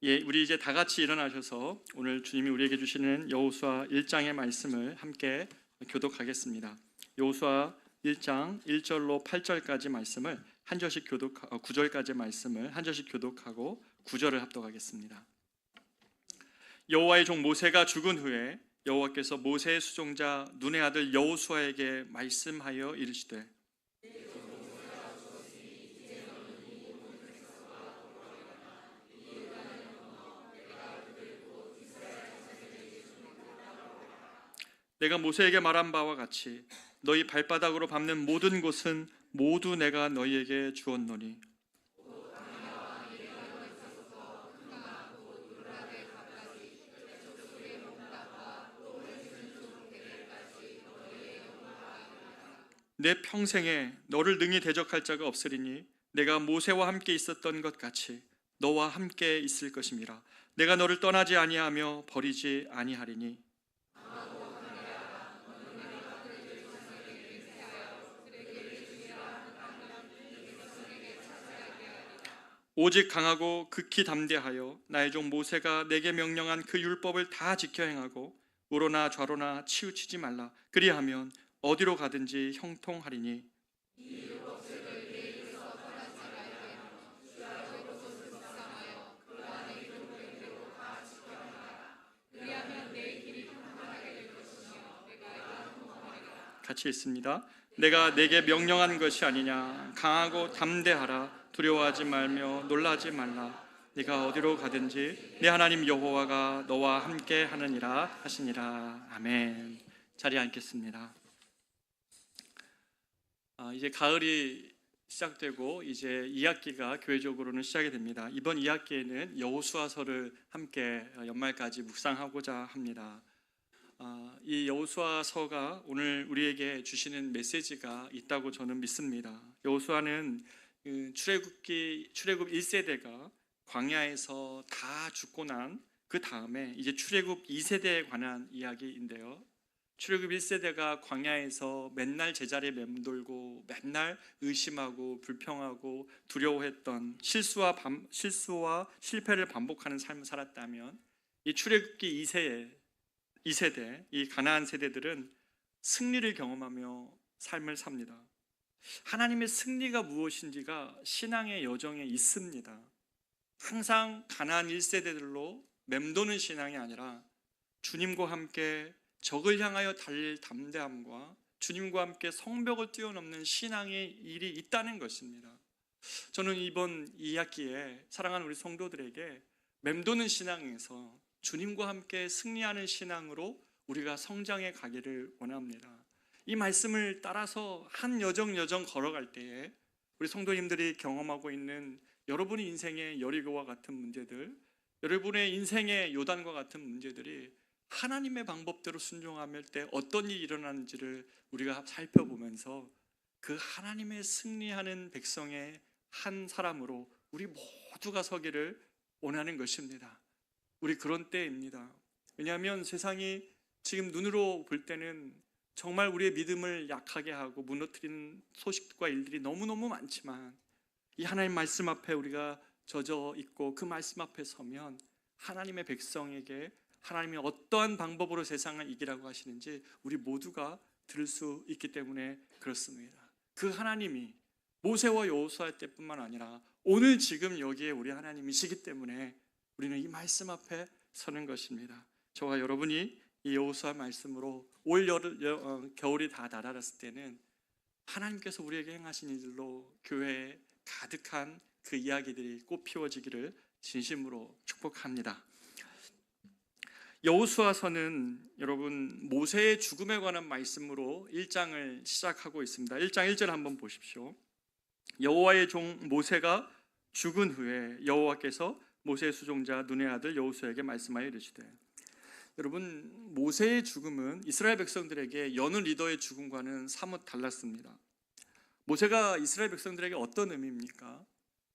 예, 우리 이제 다 같이 일어나셔서 오늘 주님이 우리에게 주시는 여호수아 1장의 말씀을 함께 교독하겠습니다. 여호수아 1장 1절로 8절까지 말씀을 한 절씩 9절까지 말씀을 한 절씩 교독하고 9절을 합독하겠습니다. 여호와의 종 모세가 죽은 후에 여호와께서 모세의 수종자 눈의 아들 여호수아에게 말씀하여 이르시되 내가 모세에게 말한 바와 같이 너희 발바닥으로 밟는 모든 곳은 모두 내가 너희에게 주었노니 내 평생에 너를 능히 대적할 자가 없으리니 내가 모세와 함께 있었던 것 같이 너와 함께 있을 것임이라. 내가 너를 떠나지 아니하며 버리지 아니하리니 오직 강하고 극히 담대하여 나의 종 모세가 내게 명령한 그 율법을 다 지켜 행하고 우로나 좌로나 치우치지 말라. 그리하면 어디로 가든지 형통하리니 같이 읽습니다. 내가 내게 명령한 것이 아니냐. 강하고 담대하라. 두려워하지 말며 놀라지 말라. 네가 어디로 가든지 내 하나님 여호와가 너와 함께 하느니라 하시니라. 아멘. 자리에 앉겠습니다. 이제 가을이 시작되고 이제 2학기가 교회적으로는 시작이 됩니다. 이번 2학기에는 여호수아서를 함께 연말까지 묵상하고자 합니다. 이 여호수아서가 오늘 우리에게 주시는 메시지가 있다고 저는 믿습니다. 여호수아는 출애굽 1세대가 광야에서 다 죽고 난 그 다음에 이제 출애굽 2세대에 관한 이야기인데요. 출애굽 1세대가 광야에서 맨날 제자리에 맴돌고 맨날 의심하고 불평하고 두려워했던 실수와 실패를 반복하는 삶을 살았다면 이 출애굽기 2세대, 이 가나안 세대들은 승리를 경험하며 삶을 삽니다. 하나님의 승리가 무엇인지가 신앙의 여정에 있습니다. 항상 가나안 1세대들로 맴도는 신앙이 아니라 주님과 함께 적을 향하여 달릴 담대함과 주님과 함께 성벽을 뛰어넘는 신앙의 일이 있다는 것입니다. 저는 이번 2학기에 사랑하는 우리 성도들에게 맴도는 신앙에서 주님과 함께 승리하는 신앙으로 우리가 성장해 가기를 원합니다. 이 말씀을 따라서 한 여정 걸어갈 때에 우리 성도님들이 경험하고 있는 여러분의 인생의 여리고와 같은 문제들, 여러분의 인생의 요단과 같은 문제들이 하나님의 방법대로 순종할 때 어떤 일이 일어나는지를 우리가 살펴보면서 그 하나님의 승리하는 백성의 한 사람으로 우리 모두가 서기를 원하는 것입니다. 우리 그런 때입니다. 왜냐하면 세상이 지금 눈으로 볼 때는 정말 우리의 믿음을 약하게 하고 무너뜨리는 소식과 일들이 너무너무 많지만 이 하나님 말씀 앞에 우리가 젖어 있고 그 말씀 앞에 서면 하나님의 백성에게 하나님이 어떠한 방법으로 세상을 이기라고 하시는지 우리 모두가 들을 수 있기 때문에 그렇습니다. 그 하나님이 모세와 여호수아 때뿐만 아니라 오늘 지금 여기에 우리 하나님이시기 때문에 우리는 이 말씀 앞에 서는 것입니다. 저와 여러분이 이 여호수아 말씀으로 올 겨울이 다 다다랐을 때는 하나님께서 우리에게 행하신 일들로 교회에 가득한 그 이야기들이 꽃피워지기를 진심으로 축복합니다. 여호수아서는 여러분 모세의 죽음에 관한 말씀으로 1장을 시작하고 있습니다. 1장 1절 한번 보십시오. 여호와의 종 모세가 죽은 후에 여호와께서 모세의 수종자 눈의 아들 여호수아에게 말씀하여 이르시되. 여러분 모세의 죽음은 이스라엘 백성들에게 여느 리더의 죽음과는 사뭇 달랐습니다. 모세가 이스라엘 백성들에게 어떤 의미입니까?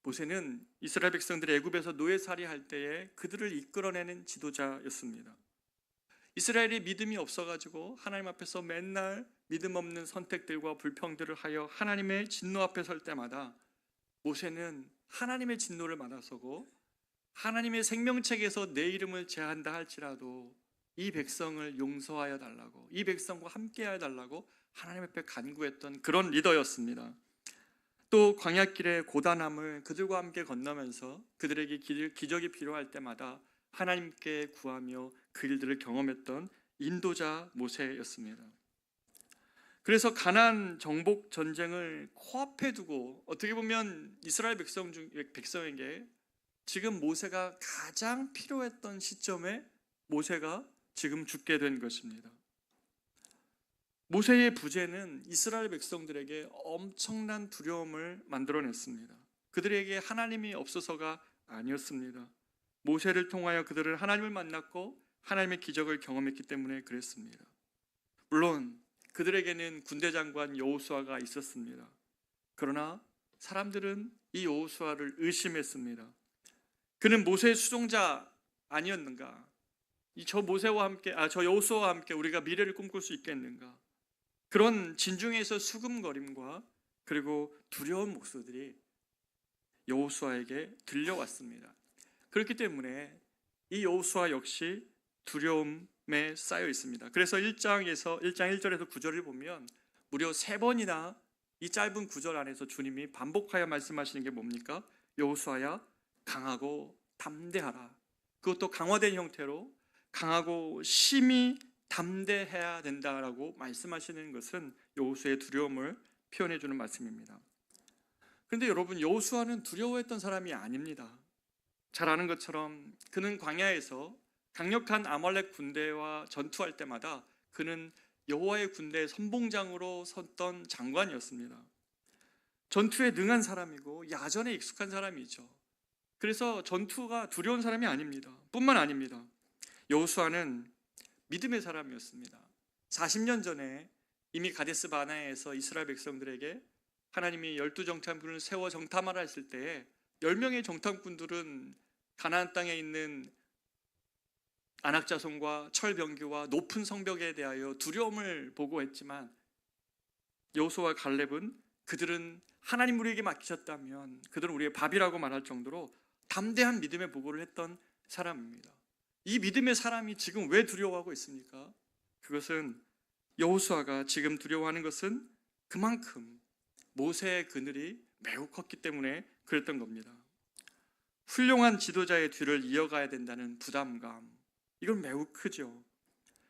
모세는 이스라엘 백성들이 애굽에서 노예살이 할 때에 그들을 이끌어내는 지도자였습니다. 이스라엘이 믿음이 없어가지고 하나님 앞에서 맨날 믿음 없는 선택들과 불평들을 하여 하나님의 진노 앞에 설 때마다 모세는 하나님의 진노를 받아서고 하나님의 생명책에서 내 이름을 제한다 할지라도 이 백성을 용서하여 달라고, 이 백성과 함께하여 달라고 하나님 앞에 간구했던 그런 리더였습니다. 또 광야길의 고단함을 그들과 함께 건너면서 그들에게 기적이 필요할 때마다 하나님께 구하며 그 일들을 경험했던 인도자 모세였습니다. 그래서 가나안 정복 전쟁을 코앞에 두고 어떻게 보면 이스라엘 백성에게 지금 모세가 가장 필요했던 시점에 모세가 지금 죽게 된 것입니다. 모세의 부재는 이스라엘 백성들에게 엄청난 두려움을 만들어냈습니다. 그들에게 하나님이 없어서가 아니었습니다. 모세를 통하여 그들은 하나님을 만났고 하나님의 기적을 경험했기 때문에 그랬습니다. 물론 그들에게는 군대 장관 여호수아가 있었습니다. 그러나 사람들은 이 여호수아를 의심했습니다. 그는 모세의 수종자 아니었는가? 저 여호수아와 함께 우리가 미래를 꿈꿀 수 있겠는가? 그런 진중에서 수금거림과 그리고 두려운 목소리들이 여호수아에게 들려왔습니다. 그렇기 때문에 이 여호수아 역시 두려움에 쌓여 있습니다. 그래서 1장 1절에서 9절을 보면 무려 3번이나 이 짧은 구절 안에서 주님이 반복하여 말씀하시는 게 뭡니까? 여호수아야, 강하고 담대하라. 그것도 강화된 형태로 강하고 심히 담대해야 된다라고 말씀하시는 것은 여호수아의 두려움을 표현해 주는 말씀입니다. 그런데 여러분, 여호수아는 두려워했던 사람이 아닙니다. 잘 아는 것처럼 그는 광야에서 강력한 아말렉 군대와 전투할 때마다 그는 여호와의 군대의 선봉장으로 섰던 장관이었습니다. 전투에 능한 사람이고 야전에 익숙한 사람이죠. 그래서 전투가 두려운 사람이 아닙니다. 뿐만 아닙니다. 여호수아는 믿음의 사람이었습니다. 40년 전에 이미 가데스 바네아에서 이스라엘 백성들에게 하나님이 12정탐꾼을 세워 정탐하라 했을 때에 10명의 정탐꾼들은 가나안 땅에 있는 안악자손과 철병기와 높은 성벽에 대하여 두려움을 보고했지만 여호수아와 갈렙은 그들은 하나님 우리에게 맡기셨다면 그들은 우리의 밥이라고 말할 정도로 담대한 믿음의 보고를 했던 사람입니다. 이 믿음의 사람이 지금 왜 두려워하고 있습니까? 그것은 여호수아가 지금 두려워하는 것은 그만큼 모세의 그늘이 매우 컸기 때문에 그랬던 겁니다. 훌륭한 지도자의 뒤를 이어가야 된다는 부담감, 이건 매우 크죠.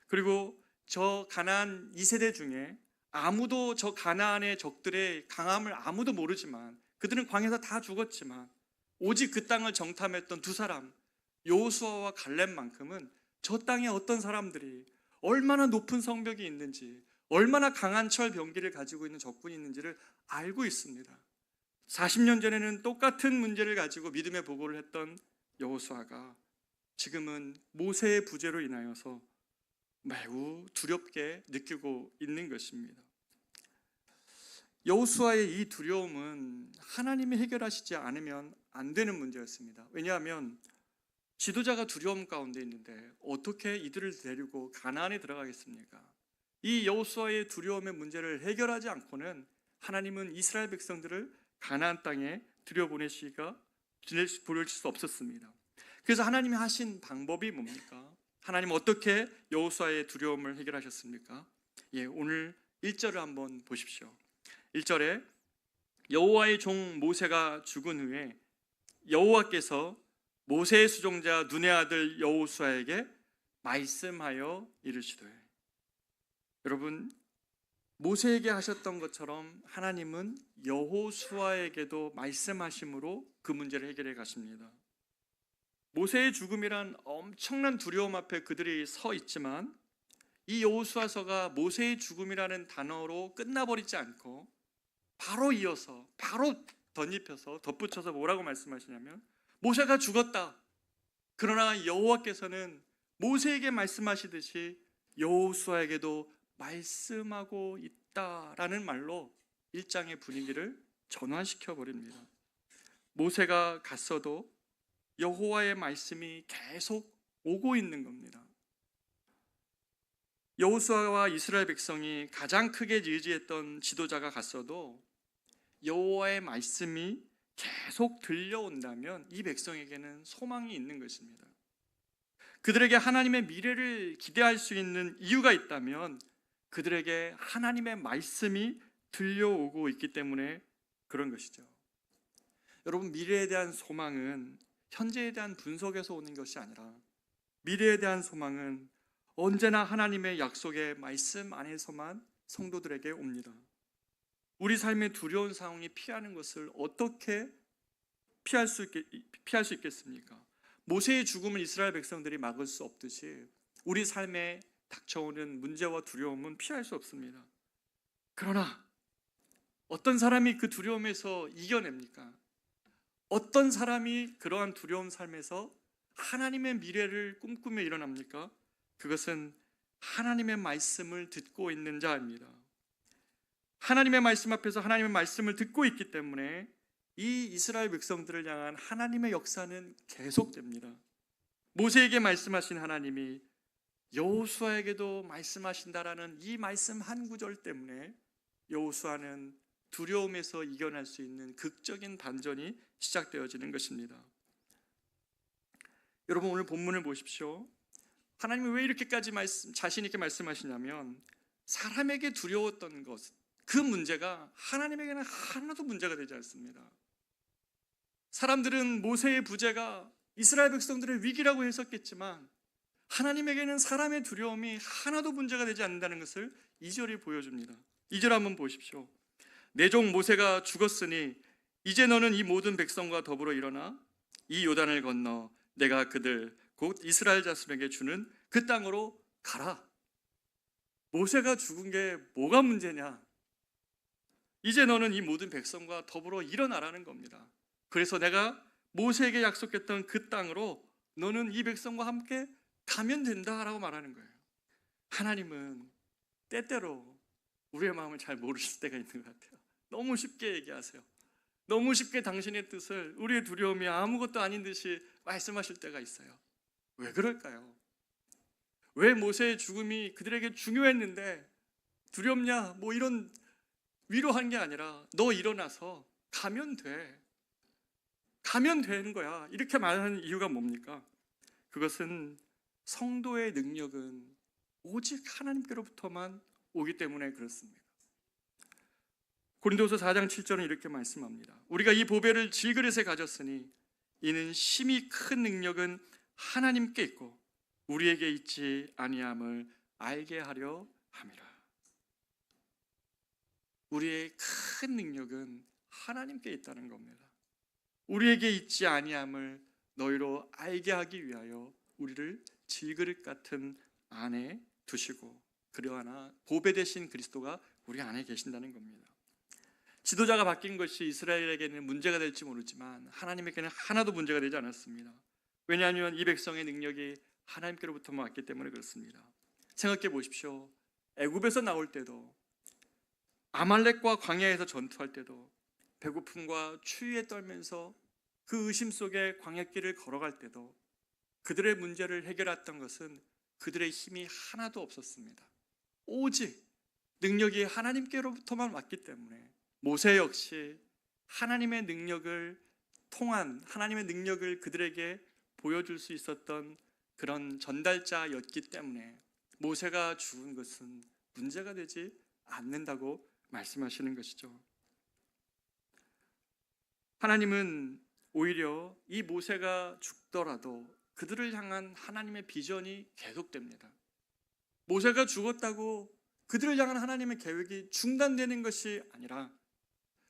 그리고 저 가나안 2세대 중에 아무도 저 가나안의 적들의 강함을 아무도 모르지만 그들은 광야에서 다 죽었지만 오직 그 땅을 정탐했던 두 사람, 여호수아와 갈렙만큼은 저 땅에 어떤 사람들이 얼마나 높은 성벽이 있는지, 얼마나 강한 철 병기를 가지고 있는 적군이 있는지를 알고 있습니다. 40년 전에는 똑같은 문제를 가지고 믿음의 보고를 했던 여호수아가 지금은 모세의 부재로 인하여서 매우 두렵게 느끼고 있는 것입니다. 여호수아의 이 두려움은 하나님이 해결하시지 않으면 안 되는 문제였습니다. 왜냐하면 지도자가 두려움 가운데 있는데 어떻게 이들을 데리고 가나안에 들어가겠습니까? 이 여호수아의 두려움의 문제를 해결하지 않고는 하나님은 이스라엘 백성들을 가나안 땅에 들여보내실 수 없었습니다. 그래서 하나님이 하신 방법이 뭡니까? 하나님 어떻게 여호수아의 두려움을 해결하셨습니까? 오늘 1절을 한번 보십시오. 1절에 여호와의 종 모세가 죽은 후에 여호와께서 모세의 수종자 눈의 아들 여호수아에게 말씀하여 이르시되, 여러분, 모세에게 하셨던 것처럼 하나님은 여호수아에게도 말씀하심으로 그 문제를 해결해 가십니다. 모세의 죽음이란 엄청난 두려움 앞에 그들이 서 있지만 이 여호수아서가 모세의 죽음이라는 단어로 끝나버리지 않고 바로 이어서 바로 덧붙여서 뭐라고 말씀하시냐면 모세가 죽었다. 그러나 여호와께서는 모세에게 말씀하시듯이 여호수아에게도 말씀하고 있다라는 말로 1장의 분위기를 전환시켜 버립니다. 모세가 갔어도 여호와의 말씀이 계속 오고 있는 겁니다. 여호수아와 이스라엘 백성이 가장 크게 의지했던 지도자가 갔어도 여호와의 말씀이 계속 들려온다면 이 백성에게는 소망이 있는 것입니다. 그들에게 하나님의 미래를 기대할 수 있는 이유가 있다면 그들에게 하나님의 말씀이 들려오고 있기 때문에 그런 것이죠. 여러분, 미래에 대한 소망은 현재에 대한 분석에서 오는 것이 아니라 미래에 대한 소망은 언제나 하나님의 약속의 말씀 안에서만 성도들에게 옵니다. 우리 삶의 두려운 상황이 피하는 것을 어떻게 피할 수 있겠습니까? 모세의 죽음을 이스라엘 백성들이 막을 수 없듯이 우리 삶에 닥쳐오는 문제와 두려움은 피할 수 없습니다. 그러나 어떤 사람이 그 두려움에서 이겨냅니까? 어떤 사람이 그러한 두려운 삶에서 하나님의 미래를 꿈꾸며 일어납니까? 그것은 하나님의 말씀을 듣고 있는 자입니다. 하나님의 말씀 앞에서 하나님의 말씀을 듣고 있기 때문에 이 이스라엘 백성들을 향한 하나님의 역사는 계속됩니다. 모세에게 말씀하신 하나님이 여호수아에게도 말씀하신다라는 이 말씀 한 구절 때문에 여호수아는 두려움에서 이겨낼 수 있는 극적인 반전이 시작되어지는 것입니다. 여러분, 오늘 본문을 보십시오. 하나님이 왜 이렇게까지 자신 있게 말씀하시냐면 사람에게 두려웠던 것, 그 문제가 하나님에게는 하나도 문제가 되지 않습니다. 사람들은 모세의 부재가 이스라엘 백성들의 위기라고 했었겠지만 하나님에게는 사람의 두려움이 하나도 문제가 되지 않는다는 것을 2절이 보여줍니다. 2절 한번 보십시오. 내 종 모세가 죽었으니 이제 너는 이 모든 백성과 더불어 일어나 이 요단을 건너 내가 그들 곧 이스라엘 자손에게 주는 그 땅으로 가라. 모세가 죽은 게 뭐가 문제냐? 이제 너는 이 모든 백성과 더불어 일어나라는 겁니다. 그래서 내가 모세에게 약속했던 그 땅으로 너는 이 백성과 함께 가면 된다라고 말하는 거예요. 하나님은 때때로 우리의 마음을 잘 모르실 때가 있는 것 같아요. 너무 쉽게 얘기하세요. 너무 쉽게 당신의 뜻을 우리의 두려움이 아무것도 아닌 듯이 말씀하실 때가 있어요. 왜 그럴까요? 왜 모세의 죽음이 그들에게 중요했는데 두렵냐? 뭐 이런 위로한 게 아니라 너 일어나서 가면 돼. 가면 되는 거야. 이렇게 말하는 이유가 뭡니까? 그것은 성도의 능력은 오직 하나님께로부터만 오기 때문에 그렇습니다. 고린도서 4장 7절은 이렇게 말씀합니다. 우리가 이 보배를 질그릇에 가졌으니 이는 심히 큰 능력은 하나님께 있고 우리에게 있지 아니함을 알게 하려 함이라. 우리의 큰 능력은 하나님께 있다는 겁니다. 우리에게 있지 아니함을 너희로 알게 하기 위하여 우리를 질그릇 같은 안에 두시고 그러하나 보배 되신 그리스도가 우리 안에 계신다는 겁니다. 지도자가 바뀐 것이 이스라엘에게는 문제가 될지 모르지만 하나님에게는 하나도 문제가 되지 않았습니다. 왜냐하면 이 백성의 능력이 하나님께로부터만 왔기 때문에 그렇습니다. 생각해 보십시오. 애굽에서 나올 때도 아말렉과 광야에서 전투할 때도 배고픔과 추위에 떨면서 그 의심 속에 광야길을 걸어갈 때도 그들의 문제를 해결했던 것은 그들의 힘이 하나도 없었습니다. 오직 능력이 하나님께로부터만 왔기 때문에 모세 역시 하나님의 능력을 통한 하나님의 능력을 그들에게 보여줄 수 있었던 그런 전달자였기 때문에 모세가 죽은 것은 문제가 되지 않는다고 말씀하시는 것이죠. 하나님은 오히려 이 모세가 죽더라도 그들을 향한 하나님의 비전이 계속됩니다. 모세가 죽었다고 그들을 향한 하나님의 계획이 중단되는 것이 아니라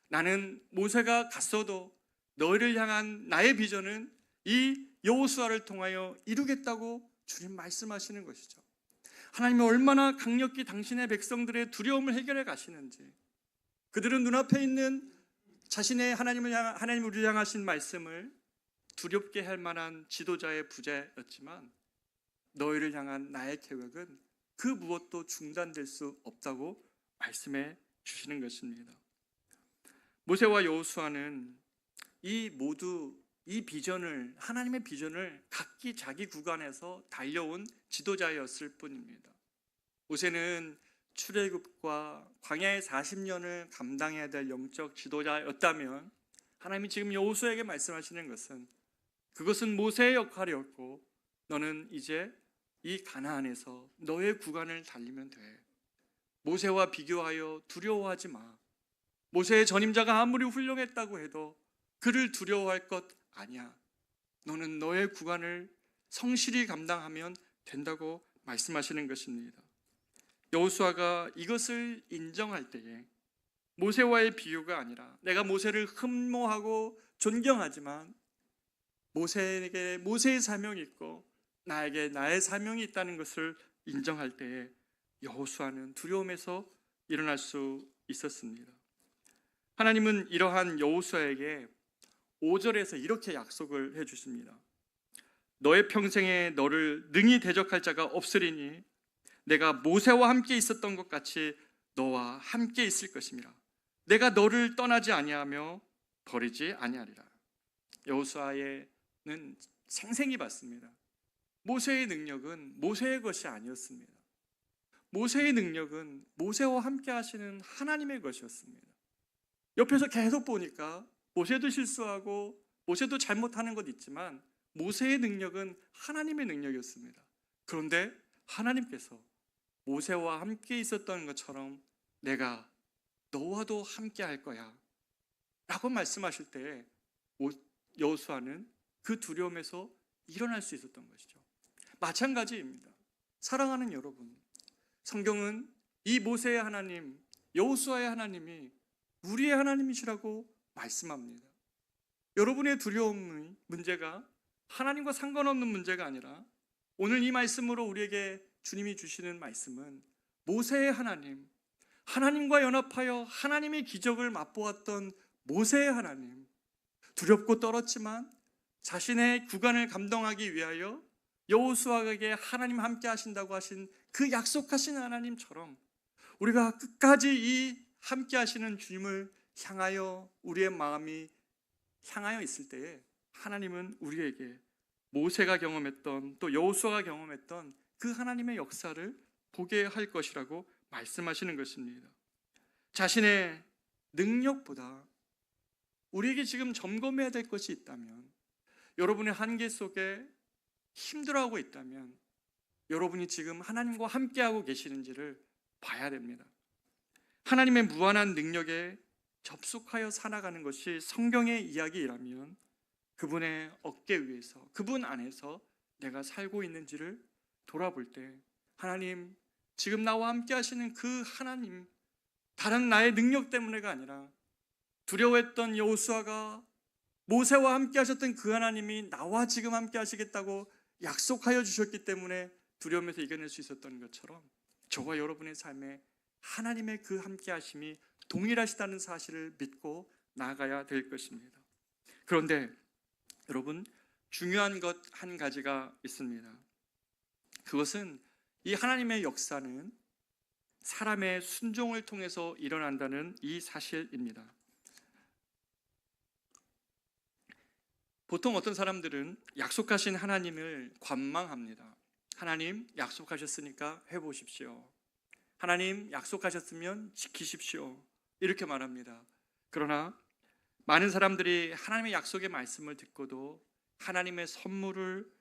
나는 모세가 갔어도 너희를 향한 나의 비전은 이 여호수아를 통하여 이루겠다고 주님 말씀하시는 것이죠. 하나님이 얼마나 강력히 당신의 백성들의 두려움을 해결해 가시는지, 그들은 눈앞에 있는 자신의 하나님 우리를 향하신 말씀을 두렵게 할 만한 지도자의 부재였지만 너희를 향한 나의 계획은 그 무엇도 중단될 수 없다고 말씀해 주시는 것입니다. 모세와 여호수아는 이 비전을, 하나님의 비전을 각기 자기 구간에서 달려온 지도자였을 뿐입니다. 모세는 출애굽과 광야의 40년을 감당해야 될 영적 지도자였다면 하나님이 지금 여호수아에게 말씀하시는 것은 그것은 모세의 역할이었고 너는 이제 이 가나안에서 너의 구간을 달리면 돼. 모세와 비교하여 두려워하지 마. 모세의 전임자가 아무리 훌륭했다고 해도 그를 두려워할 것 아니야. 너는 너의 구간을 성실히 감당하면 된다고 말씀하시는 것입니다. 여호수아가 이것을 인정할 때에 모세와의 비교가 아니라 내가 모세를 흠모하고 존경하지만 모세에게 모세의 사명이 있고 나에게 나의 사명이 있다는 것을 인정할 때에 여호수아는 두려움에서 일어날 수 있었습니다. 하나님은 이러한 여호수아에게 5절에서 이렇게 약속을 해주십니다. 너의 평생에 너를 능히 대적할 자가 없으리니 내가 모세와 함께 있었던 것 같이 너와 함께 있을 것임이라. 내가 너를 떠나지 아니하며 버리지 아니하리라. 여호수아는 생생히 봤습니다. 모세의 능력은 모세의 것이 아니었습니다. 모세의 능력은 모세와 함께 하시는 하나님의 것이었습니다. 옆에서 계속 보니까 모세도 실수하고 모세도 잘못하는 것 있지만 모세의 능력은 하나님의 능력이었습니다. 그런데 하나님께서 모세와 함께 있었던 것처럼 내가 너와도 함께 할 거야 라고 말씀하실 때 여호수아는 그 두려움에서 일어날 수 있었던 것이죠. 마찬가지입니다. 사랑하는 여러분, 성경은 이 모세의 하나님, 여호수아의 하나님이 우리의 하나님이시라고 말씀합니다. 여러분의 두려움의 문제가 하나님과 상관없는 문제가 아니라 오늘 이 말씀으로 우리에게 주님이 주시는 말씀은 모세의 하나님, 하나님과 연합하여 하나님의 기적을 맛보았던 모세의 하나님, 두렵고 떨었지만 자신의 구간을 감당하기 위하여 여호수아에게 하나님 함께 하신다고 하신 그 약속하신 하나님처럼 우리가 끝까지 이 함께 하시는 주님을 향하여 우리의 마음이 향하여 있을 때에 하나님은 우리에게 모세가 경험했던 또 여호수아가 경험했던 그 하나님의 역사를 보게 할 것이라고 말씀하시는 것입니다. 자신의 능력보다 우리에게 지금 점검해야 될 것이 있다면, 여러분의 한계 속에 힘들어하고 있다면 여러분이 지금 하나님과 함께하고 계시는지를 봐야 됩니다. 하나님의 무한한 능력에 접속하여 살아가는 것이 성경의 이야기라면 그분의 어깨 위에서, 그분 안에서 내가 살고 있는지를 돌아볼 때 하나님, 지금 나와 함께 하시는 그 하나님, 다른 나의 능력 때문에가 아니라 두려워했던 여호수아가 모세와 함께 하셨던 그 하나님이 나와 지금 함께 하시겠다고 약속하여 주셨기 때문에 두려움에서 이겨낼 수 있었던 것처럼 저와 여러분의 삶에 하나님의 그 함께 하심이 동일하시다는 사실을 믿고 나아가야 될 것입니다. 그런데 여러분, 중요한 것 한 가지가 있습니다. 그것은 이 하나님의 역사는 사람의 순종을 통해서 일어난다는 이 사실입니다. 보통 어떤 사람들은 약속하신 하나님을 관망합니다. 하나님 약속하셨으니까 해보십시오. 하나님 약속하셨으면 지키십시오. 이렇게 말합니다. 그러나 많은 사람들이 하나님의 약속의 말씀을 듣고도 하나님의 선물을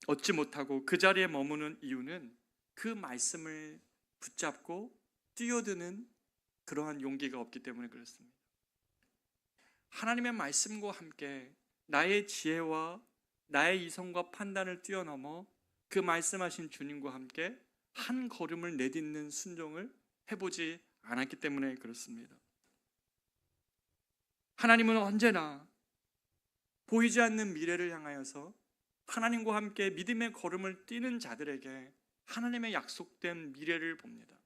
얻지 못하고 그 자리에 머무는 이유는 그 말씀을 붙잡고 뛰어드는 그러한 용기가 없기 때문에 그렇습니다. 하나님의 말씀과 함께 나의 지혜와 나의 이성과 판단을 뛰어넘어 그 말씀하신 주님과 함께 한 걸음을 내딛는 순종을 해보지 않았기 때문에 그렇습니다. 하나님은 언제나 보이지 않는 미래를 향하여서 하나님과 함께 믿음의 걸음을 뛰는 자들에게 하나님의 약속된 미래를 봅니다.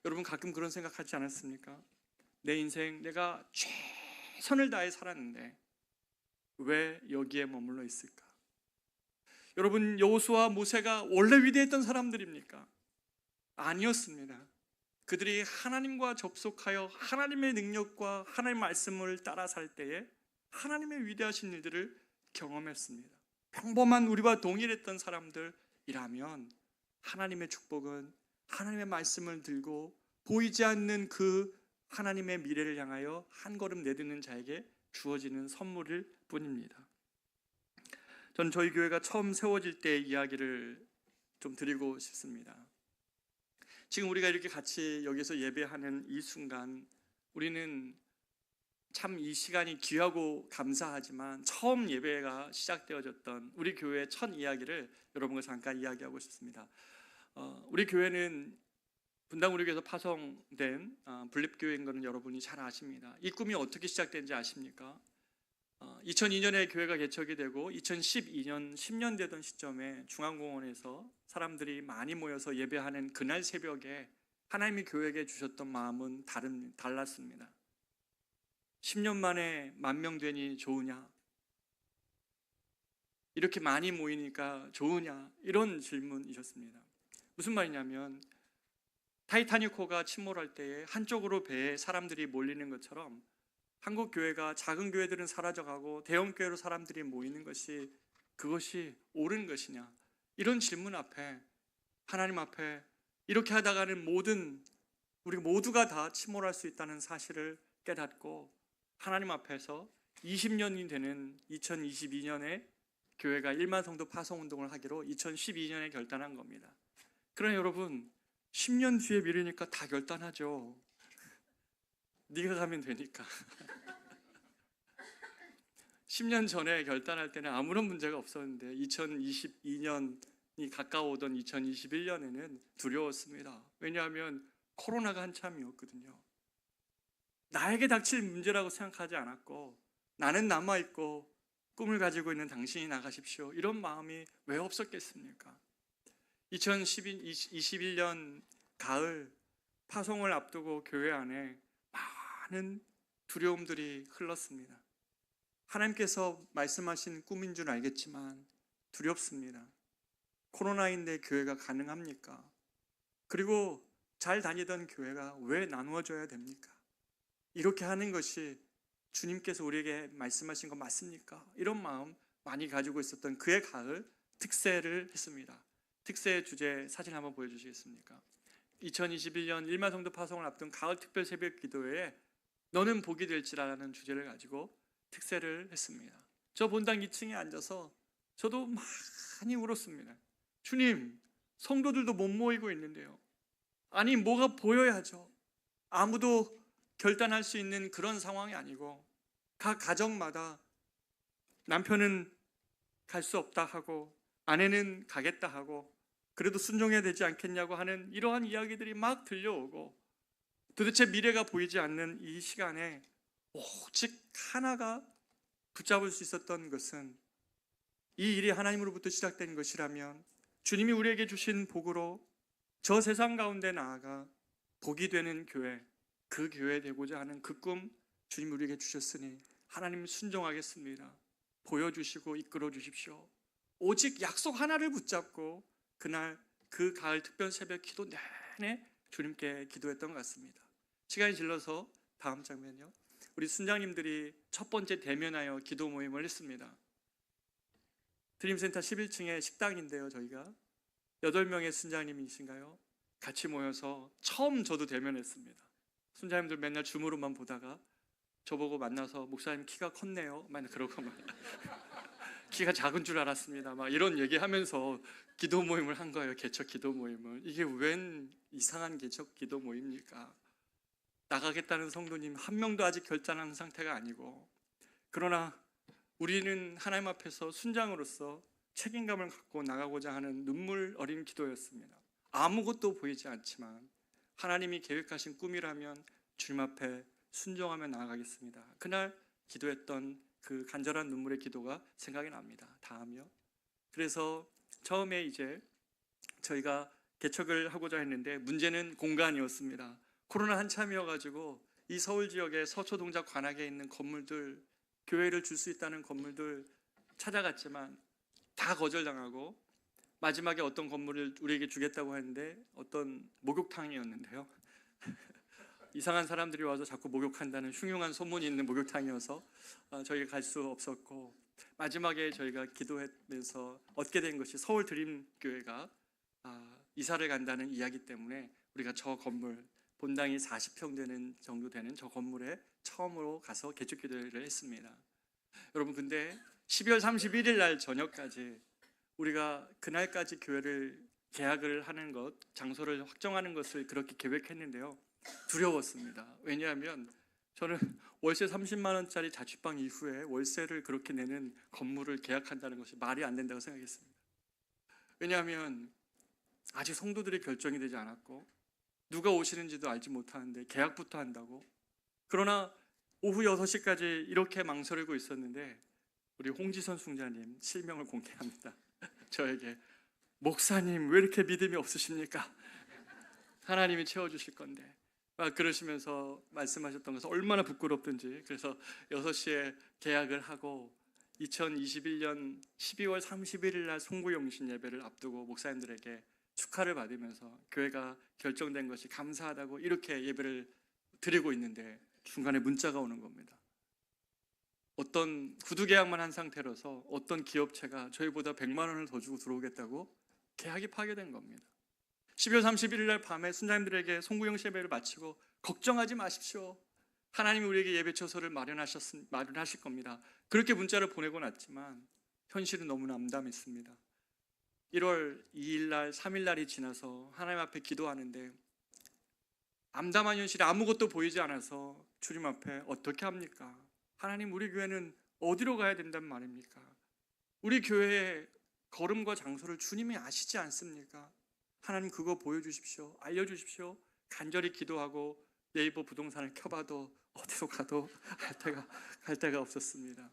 여러분, 가끔 그런 생각하지 않았습니까? 내 인생 내가 최선을 다해 살았는데 왜 여기에 머물러 있을까? 여러분, 여호수아와 모세가 원래 위대했던 사람들입니까? 아니었습니다. 그들이 하나님과 접속하여 하나님의 능력과 하나님의 말씀을 따라 살 때에 하나님의 위대하신 일들을 경험했습니다. 평범한 우리와 동일했던 사람들이라면 하나님의 축복은 하나님의 말씀을 들고 보이지 않는 그 하나님의 미래를 향하여 한 걸음 내딛는 자에게 주어지는 선물일 뿐입니다. 저는 저희 교회가 처음 세워질 때의 이야기를 좀 드리고 싶습니다. 지금 우리가 이렇게 같이 여기서 예배하는 이 순간, 우리는 참 이 시간이 귀하고 감사하지만 처음 예배가 시작되어졌던 우리 교회의 첫 이야기를 여러분과 잠깐 이야기하고 싶습니다. 우리 교회는 분당 우리 교회에서 파송된 분립교회인 것은 여러분이 잘 아십니다. 이 꿈이 어떻게 시작된지 아십니까? 2002년에 교회가 개척이 되고 2012년 10년 되던 시점에 중앙공원에서 사람들이 많이 모여서 예배하는 그날 새벽에 하나님이 교회에게 주셨던 마음은 달랐습니다. 10년 만에 10,000명 되니 좋으냐? 이렇게 많이 모이니까 좋으냐? 이런 질문이셨습니다. 무슨 말이냐면 타이타닉호가 침몰할 때에 한쪽으로 배에 사람들이 몰리는 것처럼 한국 교회가 작은 교회들은 사라져가고 대형 교회로 사람들이 모이는 것이 그것이 옳은 것이냐? 이런 질문 앞에 하나님 앞에 이렇게 하다가는 우리 모두가 다 침몰할 수 있다는 사실을 깨닫고 하나님 앞에서 20년이 되는 2022년에 교회가 1만 성도 파송 운동을 하기로 2012년에 결단한 겁니다. 그러나 여러분 10년 뒤에 미루니까 다 결단하죠. 네가 가면 되니까. 10년 전에 결단할 때는 아무런 문제가 없었는데 2022년이 가까워오던 2021년에는 두려웠습니다. 왜냐하면 코로나가 한참이었거든요. 나에게 닥칠 문제라고 생각하지 않았고 나는 남아있고 꿈을 가지고 있는 당신이 나가십시오. 이런 마음이 왜 없었겠습니까? 2021년 가을 파송을 앞두고 교회 안에 많은 두려움들이 흘렀습니다. 하나님께서 말씀하신 꿈인 줄 알겠지만 두렵습니다. 코로나인데 교회가 가능합니까? 그리고 잘 다니던 교회가 왜 나누어져야 됩니까? 이렇게 하는 것이 주님께서 우리에게 말씀하신 거 맞습니까? 이런 마음 많이 가지고 있었던 그의 가을 특세를 했습니다. 특세 주제 사진 한번 보여주시겠습니까? 2021년 1만 성도 파송을 앞둔 가을 특별 새벽 기도회에 너는 복이 될지라는 주제를 가지고 특세를 했습니다. 저 본당 2층에 앉아서 저도 많이 울었습니다. 주님, 성도들도 못 모이고 있는데요. 아니 뭐가 보여야죠. 아무도 결단할 수 있는 그런 상황이 아니고 각 가정마다 남편은 갈 수 없다 하고 아내는 가겠다 하고 그래도 순종해야 되지 않겠냐고 하는 이러한 이야기들이 막 들려오고 도대체 미래가 보이지 않는 이 시간에 오직 하나가 붙잡을 수 있었던 것은 이 일이 하나님으로부터 시작된 것이라면 주님이 우리에게 주신 복으로 저 세상 가운데 나아가 복이 되는 교회, 그 교회 되고자 하는 그 꿈 주님 우리에게 주셨으니 하나님 순종하겠습니다. 보여주시고 이끌어 주십시오. 오직 약속 하나를 붙잡고 그날 그 가을 특별 새벽 기도 내내 주님께 기도했던 것 같습니다. 시간이 질러서 다음 장면요. 우리 순장님들이 첫 번째 대면하여 기도 모임을 했습니다. 드림센터 11층의 식당인데요. 저희가 8명의 순장님이신가요? 같이 모여서 처음 저도 대면했습니다. 순장님들 맨날 줌으로만 보다가 저보고 만나서 목사님 키가 컸네요. 막 그러고 막 키가 작은 줄 알았습니다. 막 이런 얘기하면서 기도 모임을 한 거예요. 개척 기도 모임을. 이게 웬 이상한 개척 기도 모임입니까? 나가겠다는 성도님 한 명도 아직 결단한 상태가 아니고, 그러나 우리는 하나님 앞에서 순장으로서 책임감을 갖고 나가고자 하는 눈물 어린 기도였습니다. 아무것도 보이지 않지만 하나님이 계획하신 꿈이라면 주님 앞에 순종하며 나아가겠습니다. 그날 기도했던 그 간절한 눈물의 기도가 생각이 납니다. 다음이요. 그래서 처음에 이제 저희가 개척을 하고자 했는데 문제는 공간이었습니다. 코로나 한참이어가지고 이 서울 지역의 서초동작 관악에 있는 건물들, 교회를 줄 수 있다는 건물들 찾아갔지만 다 거절당하고 마지막에 어떤 건물을 우리에게 주겠다고 했는데 어떤 목욕탕이었는데요. 이상한 사람들이 와서 자꾸 목욕한다는 흉흉한 소문이 있는 목욕탕이어서 저희가 갈 수 없었고, 마지막에 저희가 기도하면서 얻게 된 것이 서울 드림교회가 이사를 간다는 이야기 때문에 우리가 저 건물, 본당이 40평 되는 정도 되는 저 건물에 처음으로 가서 개축기도회를 했습니다. 여러분, 근데 12월 31일 날 저녁까지 우리가 그날까지 교회를 계약을 하는 것, 장소를 확정하는 것을 그렇게 계획했는데요, 두려웠습니다. 왜냐하면 저는 월세 30만 원짜리 자취방 이후에 월세를 그렇게 내는 건물을 계약한다는 것이 말이 안 된다고 생각했습니다. 왜냐하면 아직 성도들이 결정이 되지 않았고 누가 오시는지도 알지 못하는데 계약부터 한다고. 그러나 오후 6시까지 이렇게 망설이고 있었는데 우리 홍지선 숭자님 실명을 공개합니다. 저에게, 목사님 왜 이렇게 믿음이 없으십니까? 하나님이 채워주실 건데, 막 그러시면서 말씀하셨던 것은 얼마나 부끄럽든지. 그래서 6시에 계약을 하고 2021년 12월 31일 날 송구영신 예배를 앞두고 목사님들에게 축하를 받으면서 교회가 결정된 것이 감사하다고 이렇게 예배를 드리고 있는데 중간에 문자가 오는 겁니다. 어떤 구두 계약만 한 상태로서 어떤 기업체가 저희보다 100만 원을 더 주고 들어오겠다고 계약이 파괴된 겁니다. 12월 31일 날 밤에 순자님들에게 송구영신 예배를 마치고 걱정하지 마십시오, 하나님이 우리에게 예배 처소를 마련하실 겁니다, 그렇게 문자를 보내고 났지만 현실은 너무나 암담했습니다. 1월 2일 날 3일 날이 지나서 하나님 앞에 기도하는데 암담한 현실에 아무것도 보이지 않아서 주님 앞에 어떻게 합니까? 하나님, 우리 교회는 어디로 가야 된단 말입니까? 우리 교회의 걸음과 장소를 주님이 아시지 않습니까? 하나님, 그거 보여주십시오, 알려주십시오. 간절히 기도하고 네이버 부동산을 켜봐도 어디로 가도 갈 데가 없었습니다.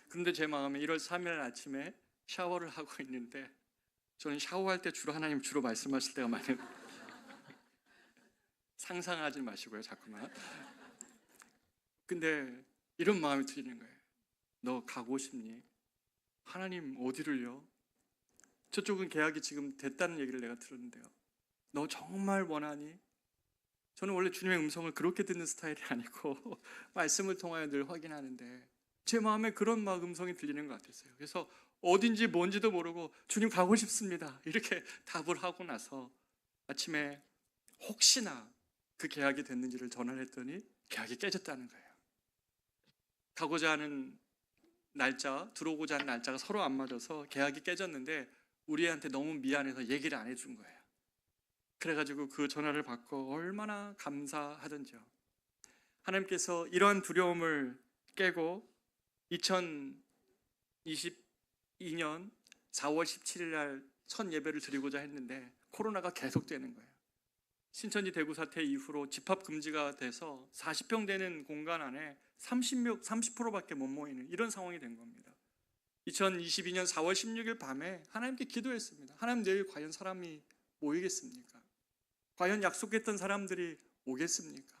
그런데 제 마음에 1월 3일 아침에 샤워를 하고 있는데, 저는 샤워할 때 하나님 주로 말씀하실 때가 많아요. 상상하지 마시고요, 자꾸만. 근데 이런 마음이 들리는 거예요. 너 가고 싶니? 하나님, 어디를요? 저쪽은 계약이 지금 됐다는 얘기를 내가 들었는데요, 너 정말 원하니? 저는 원래 주님의 음성을 그렇게 듣는 스타일이 아니고 말씀을 통하여 늘 확인하는데 제 마음에 그런 음성이 들리는 것 같았어요. 그래서 어딘지 뭔지도 모르고 주님 가고 싶습니다 이렇게 답을 하고 나서 아침에 혹시나 그 계약이 됐는지를 전화를 했더니 계약이 깨졌다는 거예요. 가고자 하는 날짜, 들어오고자 하는 날짜가 서로 안 맞아서 계약이 깨졌는데 우리한테 너무 미안해서 얘기를 안 해준 거예요. 그래가지고 그 전화를 받고 얼마나 감사하던지요. 하나님께서 이러한 두려움을 깨고 2022년 4월 17일 날 첫 예배를 드리고자 했는데 코로나가 계속되는 거예요. 신천지 대구 사태 이후로 집합 금지가 돼서 40평 되는 공간 안에 30%밖에 못 모이는 이런 상황이 된 겁니다. 2022년 4월 16일 밤에 하나님께 기도했습니다. 하나님, 내일 과연 사람이 모이겠습니까? 과연 약속했던 사람들이 오겠습니까?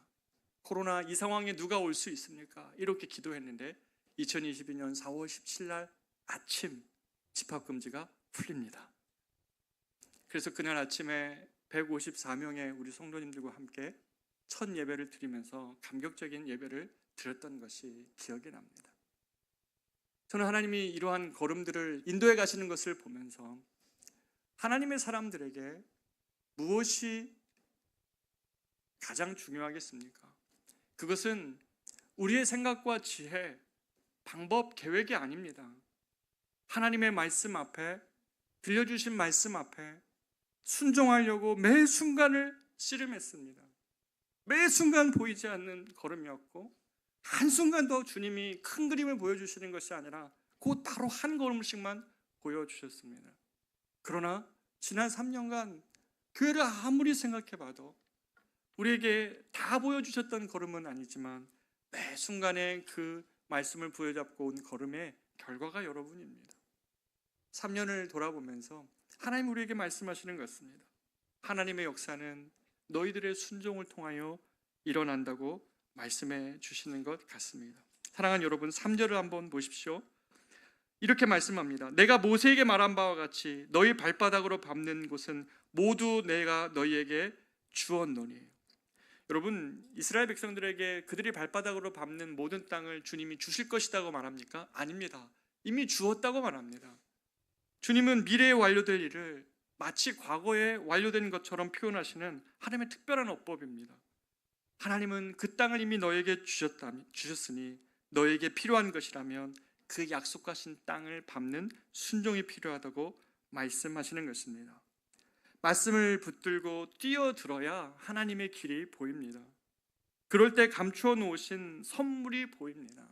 코로나 이 상황에 누가 올 수 있습니까? 이렇게 기도했는데 2022년 4월 17일 날 아침 집합금지가 풀립니다. 그래서 그날 아침에 154명의 우리 성도님들과 함께 첫 예배를 드리면서 감격적인 예배를 드렸던 것이 기억이 납니다. 저는 하나님이 이러한 걸음들을 인도해 가시는 것을 보면서 하나님의 사람들에게 무엇이 가장 중요하겠습니까? 그것은 우리의 생각과 지혜, 방법, 계획이 아닙니다. 하나님의 말씀 앞에, 들려주신 말씀 앞에 순종하려고 매 순간을 씨름했습니다. 매 순간 보이지 않는 걸음이었고 한순간도 주님이 큰 그림을 보여주시는 것이 아니라 그 따로 한 걸음씩만 보여주셨습니다. 그러나 지난 3년간 교회를 아무리 생각해봐도 우리에게 다 보여주셨던 걸음은 아니지만 매 순간에 그 말씀을 부여잡고 온 걸음의 결과가 여러분입니다. 3년을 돌아보면서 하나님 우리에게 말씀하시는 것입니다. 하나님의 역사는 너희들의 순종을 통하여 일어난다고 말씀해 주시는 것 같습니다. 사랑하는 여러분, 3절을 한번 보십시오. 이렇게 말씀합니다. 내가 모세에게 말한 바와 같이 너희 발바닥으로 밟는 곳은 모두 내가 너희에게 주었노니. 여러분, 이스라엘 백성들에게 그들이 발바닥으로 밟는 모든 땅을 주님이 주실 것이라고 말합니까? 아닙니다. 이미 주었다고 말합니다. 주님은 미래에 완료될 일을 마치 과거에 완료된 것처럼 표현하시는 하나님의 특별한 어법입니다. 하나님은 그 땅을 이미 너에게 주셨으니 너에게 필요한 것이라면 그 약속하신 땅을 밟는 순종이 필요하다고 말씀하시는 것입니다. 말씀을 붙들고 뛰어들어야 하나님의 길이 보입니다. 그럴 때 감추어 놓으신 선물이 보입니다.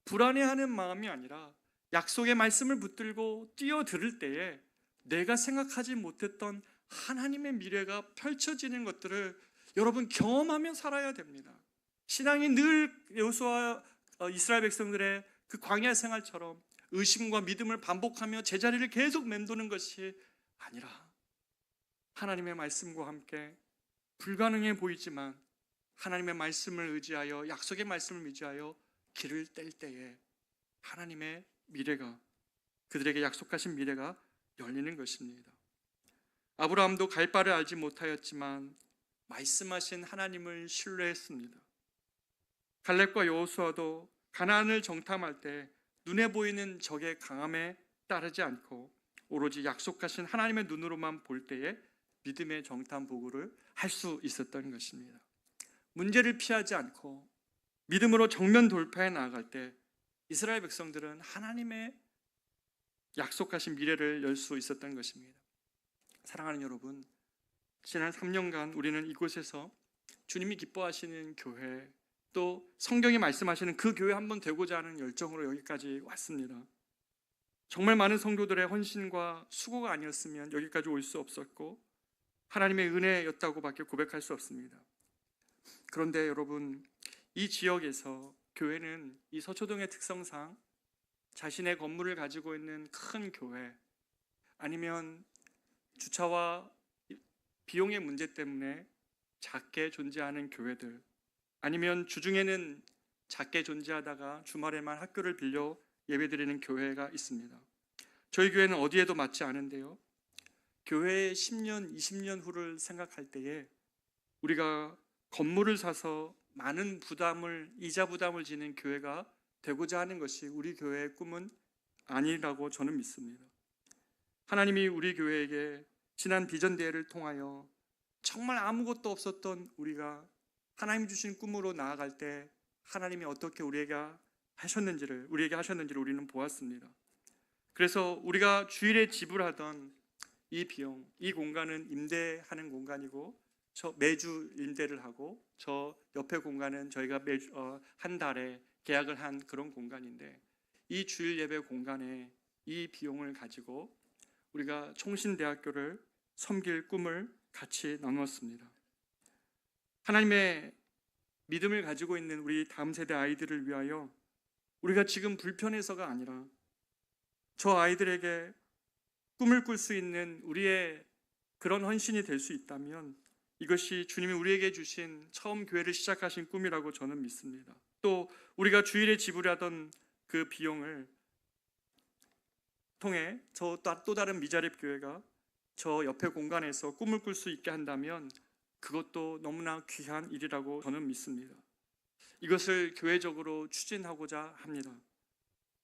불안해하는 마음이 아니라 약속의 말씀을 붙들고 뛰어들을 때에 내가 생각하지 못했던 하나님의 미래가 펼쳐지는 것들을 여러분 경험하며 살아야 됩니다. 신앙이 늘 여호수아 이스라엘 백성들의 그 광야 생활처럼 의심과 믿음을 반복하며 제자리를 계속 맴도는 것이 아니라 하나님의 말씀과 함께 불가능해 보이지만 하나님의 말씀을 의지하여 약속의 말씀을 의지하여 길을 뗄 때에 하나님의 미래가, 그들에게 약속하신 미래가 열리는 것입니다. 아브라함도 갈 바를 알지 못하였지만 말씀하신 하나님을 신뢰했습니다. 갈렙과 여호수아도 가나안을 정탐할 때 눈에 보이는 적의 강함에 따르지 않고 오로지 약속하신 하나님의 눈으로만 볼 때에 믿음의 정탐 보고를 할 수 있었던 것입니다. 문제를 피하지 않고 믿음으로 정면 돌파해 나아갈 때 이스라엘 백성들은 하나님의 약속하신 미래를 열 수 있었던 것입니다. 사랑하는 여러분, 지난 3년간 우리는 이곳에서 주님이 기뻐하시는 교회, 또 성경이 말씀하시는 그 교회 한번 되고자 하는 열정으로 여기까지 왔습니다. 정말 많은 성도들의 헌신과 수고가 아니었으면 여기까지 올 수 없었고 하나님의 은혜였다고밖에 고백할 수 없습니다. 그런데 여러분, 이 지역에서 교회는 이 서초동의 특성상 자신의 건물을 가지고 있는 큰 교회, 아니면 주차와 비용의 문제 때문에 작게 존재하는 교회들, 아니면 주중에는 작게 존재하다가 주말에만 학교를 빌려 예배드리는 교회가 있습니다. 저희 교회는 어디에도 맞지 않은데요, 교회의 10년, 20년 후를 생각할 때에 우리가 건물을 사서 많은 이자 부담을 지는 교회가 되고자 하는 것이 우리 교회의 꿈은 아니라고 저는 믿습니다. 하나님이 우리 교회에게 지난 비전 대회를 통하여 정말 아무것도 없었던 우리가 하나님 주신 꿈으로 나아갈 때 하나님이 어떻게 우리에게 하셨는지를 우리는 보았습니다. 그래서 우리가 주일에 지불하던 이 비용, 이 공간은 임대하는 공간이고 매주 임대를 하고 저 옆에 공간은 저희가 매주 한 달에 계약을 한 그런 공간인데, 이 주일 예배 공간에 이 비용을 가지고 우리가 총신대학교를 섬길 꿈을 같이 나누었습니다. 하나님의 믿음을 가지고 있는 우리 다음 세대 아이들을 위하여 우리가 지금 불편해서가 아니라 저 아이들에게 꿈을 꿀 수 있는 우리의 그런 헌신이 될 수 있다면 이것이 주님이 우리에게 주신 처음 교회를 시작하신 꿈이라고 저는 믿습니다. 또 우리가 주일에 지불하던 그 비용을 통해 또 다른 미자립 교회가 저 옆에 공간에서 꿈을 꿀 수 있게 한다면 그것도 너무나 귀한 일이라고 저는 믿습니다. 이것을 교회적으로 추진하고자 합니다.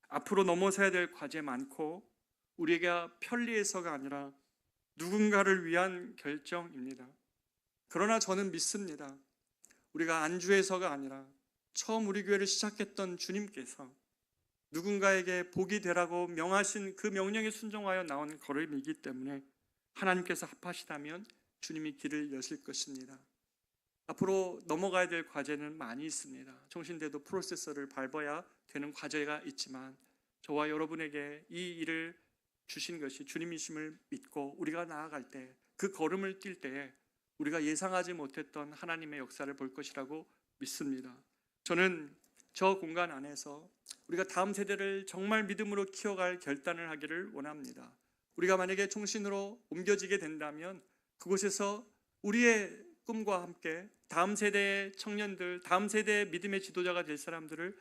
앞으로 넘어서야 될 과제 많고 우리가 편리해서가 아니라 누군가를 위한 결정입니다. 그러나 저는 믿습니다. 우리가 안주해서가 아니라 처음 우리 교회를 시작했던 주님께서 누군가에게 복이 되라고 명하신 그 명령에 순종하여 나온 걸음이기 때문에 하나님께서 합하시다면 주님이 길을 여실 것입니다. 앞으로 넘어가야 될 과제는 많이 있습니다. 총신대도 프로세서를 밟아야 되는 과제가 있지만 저와 여러분에게 이 일을 주신 것이 주님이심을 믿고 우리가 나아갈 때, 그 걸음을 뛸 때에 우리가 예상하지 못했던 하나님의 역사를 볼 것이라고 믿습니다. 저는 저 공간 안에서 우리가 다음 세대를 정말 믿음으로 키워갈 결단을 하기를 원합니다. 우리가 만약에 총신으로 옮겨지게 된다면 그곳에서 우리의 꿈과 함께 다음 세대의 청년들, 다음 세대의 믿음의 지도자가 될 사람들을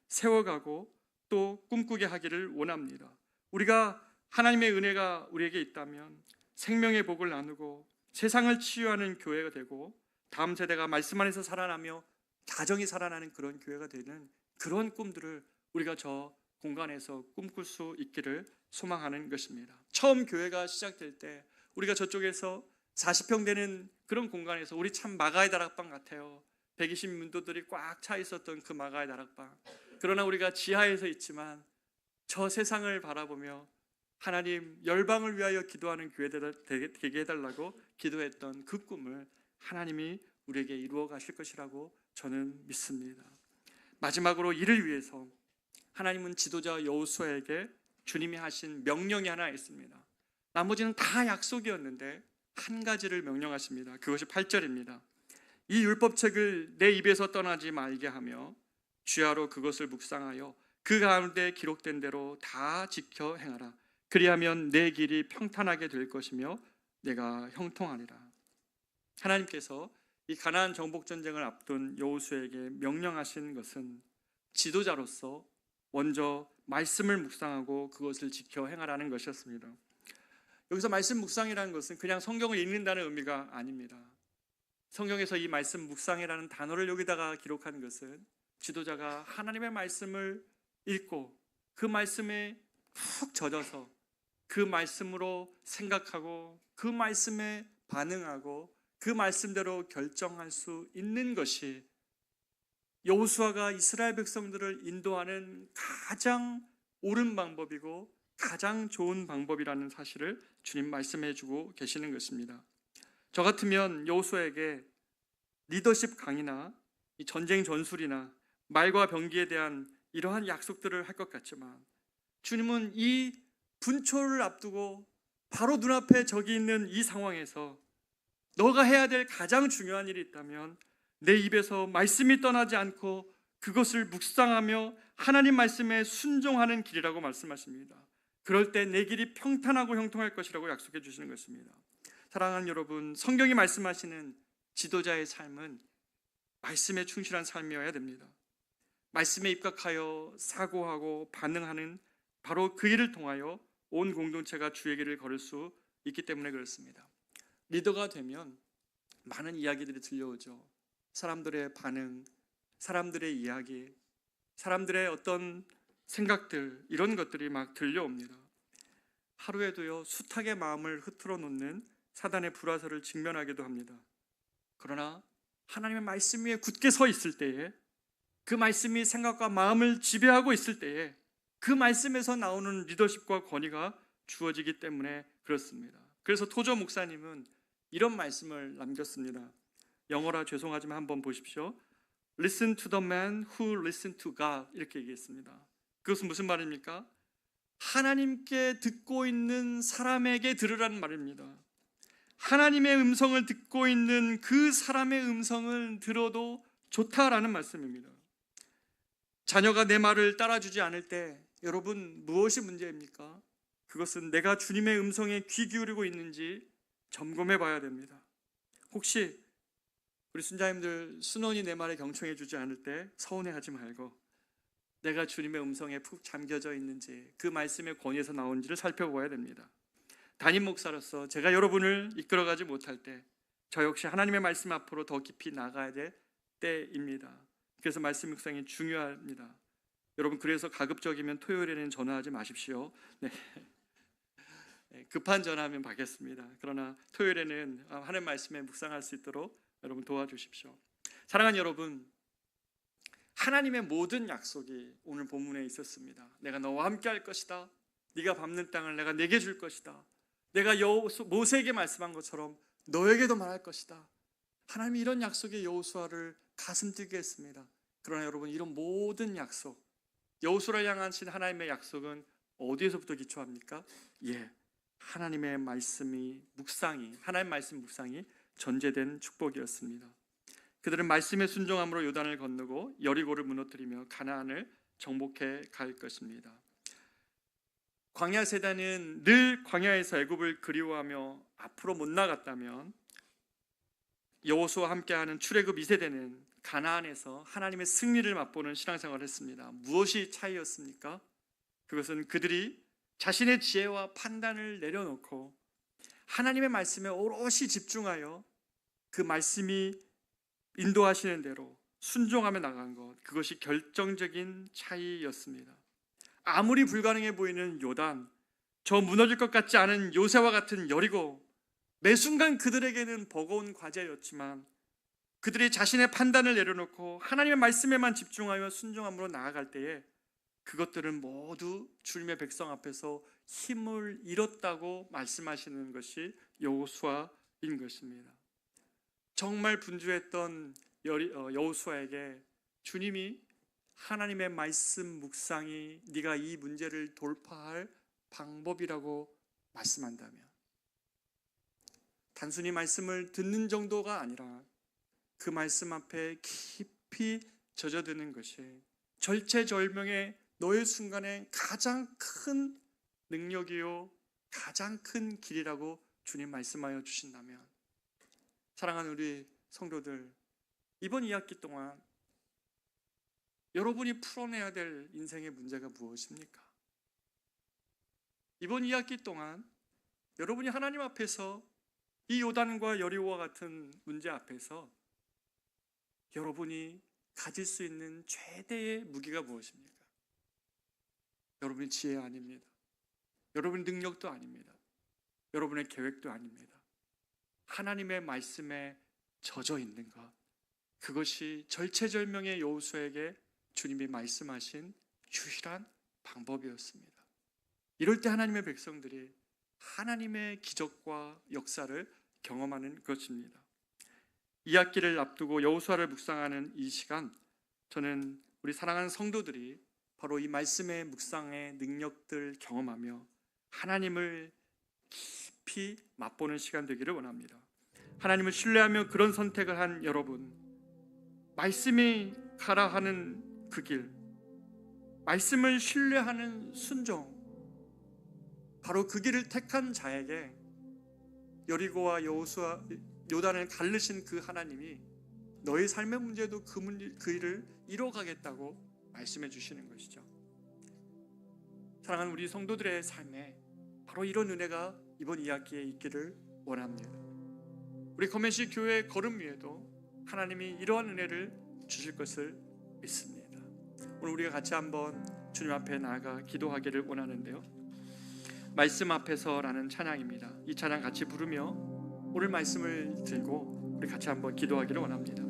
세워가고 또 꿈꾸게 하기를 원합니다. 우리가 하나님의 은혜가 우리에게 있다면 생명의 복을 나누고 세상을 치유하는 교회가 되고 다음 세대가 말씀 안에서 살아나며 가정이 살아나는 그런 교회가 되는 그런 꿈들을 우리가 저 공간에서 꿈꿀 수 있기를 소망하는 것입니다. 처음 교회가 시작될 때 우리가 저쪽에서 40평 되는 그런 공간에서 우리 참 마가의 다락방 같아요. 120 문도들이 꽉 차 있었던 그 마가의 다락방. 그러나 우리가 지하에서 있지만 저 세상을 바라보며 하나님 열방을 위하여 기도하는 교회 되게 해달라고 기도했던 그 꿈을 하나님이 우리에게 이루어 가실 것이라고 저는 믿습니다. 마지막으로 이를 위해서 하나님은 지도자 여호수아에게 주님이 하신 명령이 하나 있습니다. 나머지는 다 약속이었는데 한 가지를 명령하십니다. 그것이 8절입니다. 이 율법책을 내 입에서 떠나지 말게 하며 주야로 그것을 묵상하여 그 가운데 기록된 대로 다 지켜 행하라. 그리하면 내 길이 평탄하게 될 것이며 내가 형통하리라. 하나님께서 이 가나안 정복 전쟁을 앞둔 여호수아에게 명령하신 것은 지도자로서 먼저 말씀을 묵상하고 그것을 지켜 행하라는 것이었습니다. 여기서 말씀 묵상이라는 것은 그냥 성경을 읽는다는 의미가 아닙니다. 성경에서 이 말씀 묵상이라는 단어를 여기다가 기록한 것은 지도자가 하나님의 말씀을 읽고 그 말씀에 푹 젖어서 그 말씀으로 생각하고 그 말씀에 반응하고 그 말씀대로 결정할 수 있는 것이 여호수아가 이스라엘 백성들을 인도하는 가장 옳은 방법이고 가장 좋은 방법이라는 사실을 주님 말씀해 주고 계시는 것입니다. 저 같으면 여호수아에게 리더십 강의나 이 전쟁 전술이나 말과 병기에 대한 이러한 약속들을 할 것 같지만 주님은 이 분초를 앞두고 바로 눈앞에 적이 있는 이 상황에서 너가 해야 될 가장 중요한 일이 있다면 내 입에서 말씀이 떠나지 않고 그것을 묵상하며 하나님 말씀에 순종하는 길이라고 말씀하십니다. 그럴 때 내 길이 평탄하고 형통할 것이라고 약속해 주시는 것입니다. 사랑하는 여러분, 성경이 말씀하시는 지도자의 삶은 말씀에 충실한 삶이어야 됩니다. 말씀에 입각하여 사고하고 반응하는 바로 그 일을 통하여 온 공동체가 주의 길을 걸을 수 있기 때문에 그렇습니다. 리더가 되면 많은 이야기들이 들려오죠. 사람들의 반응, 사람들의 이야기, 사람들의 어떤 생각들, 이런 것들이 막 들려옵니다. 하루에도요 숱하게 마음을 흐트러 놓는 사단의 불화설을 직면하기도 합니다. 그러나 하나님의 말씀 위에 굳게 서 있을 때에, 그 말씀이 생각과 마음을 지배하고 있을 때에 그 말씀에서 나오는 리더십과 권위가 주어지기 때문에 그렇습니다. 그래서 토저 목사님은 이런 말씀을 남겼습니다. 영어라 죄송하지만 한번 보십시오. Listen to the man who listen to God, 이렇게 얘기했습니다. 그것은 무슨 말입니까? 하나님께 듣고 있는 사람에게 들으라는 말입니다. 하나님의 음성을 듣고 있는 그 사람의 음성을 들어도 좋다라는 말씀입니다. 자녀가 내 말을 따라주지 않을 때 여러분 무엇이 문제입니까? 그것은 내가 주님의 음성에 귀 기울이고 있는지 점검해 봐야 됩니다. 혹시 우리 순자님들 순원이 내 말에 경청해 주지 않을 때 서운해하지 말고 내가 주님의 음성에 푹 잠겨져 있는지, 그 말씀의 권위에서 나온지를 살펴봐야 됩니다. 담임 목사로서 제가 여러분을 이끌어가지 못할 때 저 역시 하나님의 말씀 앞으로 더 깊이 나가야 될 때입니다. 그래서 말씀 묵상이 중요합니다. 여러분, 그래서 가급적이면 토요일에는 전화하지 마십시오. 네. 급한 전화하면 받겠습니다. 그러나 토요일에는 하나님 말씀에 묵상할 수 있도록 여러분 도와주십시오. 사랑하는 여러분, 하나님의 모든 약속이 오늘 본문에 있었습니다. 내가 너와 함께 할 것이다. 네가 밟는 땅을 내가 내게 줄 것이다. 내가 모세에게 말씀한 것처럼 너에게도 말할 것이다. 하나님이 이런 약속에 여호수아를 가슴 뛰게 했습니다. 그러나 여러분, 이런 모든 약속, 여호수아를 향하신 하나님의 약속은 어디에서부터 기초합니까? 하나님의 말씀이 하나님 말씀 묵상이 전제된 축복이었습니다. 그들은 말씀의 순종함으로 요단을 건너고 여리고를 무너뜨리며 가나안을 정복해 갈 것입니다. 광야 세대는 늘 광야에서 애굽을 그리워하며 앞으로 못 나갔다면, 여호수아와 함께하는 출애굽 2세대는 가나안에서 하나님의 승리를 맛보는 신앙생활을 했습니다. 무엇이 차이였습니까? 그것은 그들이 자신의 지혜와 판단을 내려놓고 하나님의 말씀에 오롯이 집중하여 그 말씀이 인도하시는 대로 순종하며 나간 것, 그것이 결정적인 차이였습니다. 아무리 불가능해 보이는 요단, 저 무너질 것 같지 않은 요새와 같은 여리고, 매 순간 그들에게는 버거운 과제였지만 그들이 자신의 판단을 내려놓고 하나님의 말씀에만 집중하여 순종함으로 나아갈 때에 그것들은 모두 주님의 백성 앞에서 힘을 잃었다고 말씀하시는 것이 여호수아인 것입니다. 정말 분주했던 여호수아에게 주님이 하나님의 말씀 묵상이 네가 이 문제를 돌파할 방법이라고 말씀한다면, 단순히 말씀을 듣는 정도가 아니라 그 말씀 앞에 깊이 젖어드는 것이 절체절명의 너의 순간에 가장 큰 능력이요 가장 큰 길이라고 주님 말씀하여 주신다면, 사랑하는 우리 성도들, 이번 2학기 동안 여러분이 풀어내야 될 인생의 문제가 무엇입니까? 이번 2학기 동안 여러분이 하나님 앞에서 이 요단과 여리고와 같은 문제 앞에서 여러분이 가질 수 있는 최대의 무기가 무엇입니까? 여러분의 지혜 아닙니다. 여러분의 능력도 아닙니다. 여러분의 계획도 아닙니다. 하나님의 말씀에 젖어 있는 것, 그것이 절체절명의 여호수아에게 주님이 말씀하신 유일한 방법이었습니다. 이럴 때 하나님의 백성들이 하나님의 기적과 역사를 경험하는 것입니다. 2학기를 앞두고 여호수아를 묵상하는 이 시간, 저는 우리 사랑하는 성도들이 바로 이 말씀의 묵상의 능력들 경험하며 하나님을 깊이 맛보는 시간 되기를 원합니다. 하나님을 신뢰하며 그런 선택을 한 여러분, 말씀이 가라 하는 그 길, 말씀을 신뢰하는 순종, 바로 그 길을 택한 자에게 여리고와 여호수아 요단을 가르신 그 하나님이 너의 삶의 문제도 그 일을 이뤄가겠다고 말씀해 주시는 것이죠. 사랑하는 우리 성도들의 삶에 바로 이런 은혜가 이번 2학기에 있기를 원합니다. 우리 커맨시 교회 걸음 위에도 하나님이 이러한 은혜를 주실 것을 믿습니다. 오늘 우리가 같이 한번 주님 앞에 나아가 기도하기를 원하는데요, 말씀 앞에서라는 찬양입니다. 이 찬양 같이 부르며 오늘 말씀을 들고 우리 같이 한번 기도하기를 원합니다.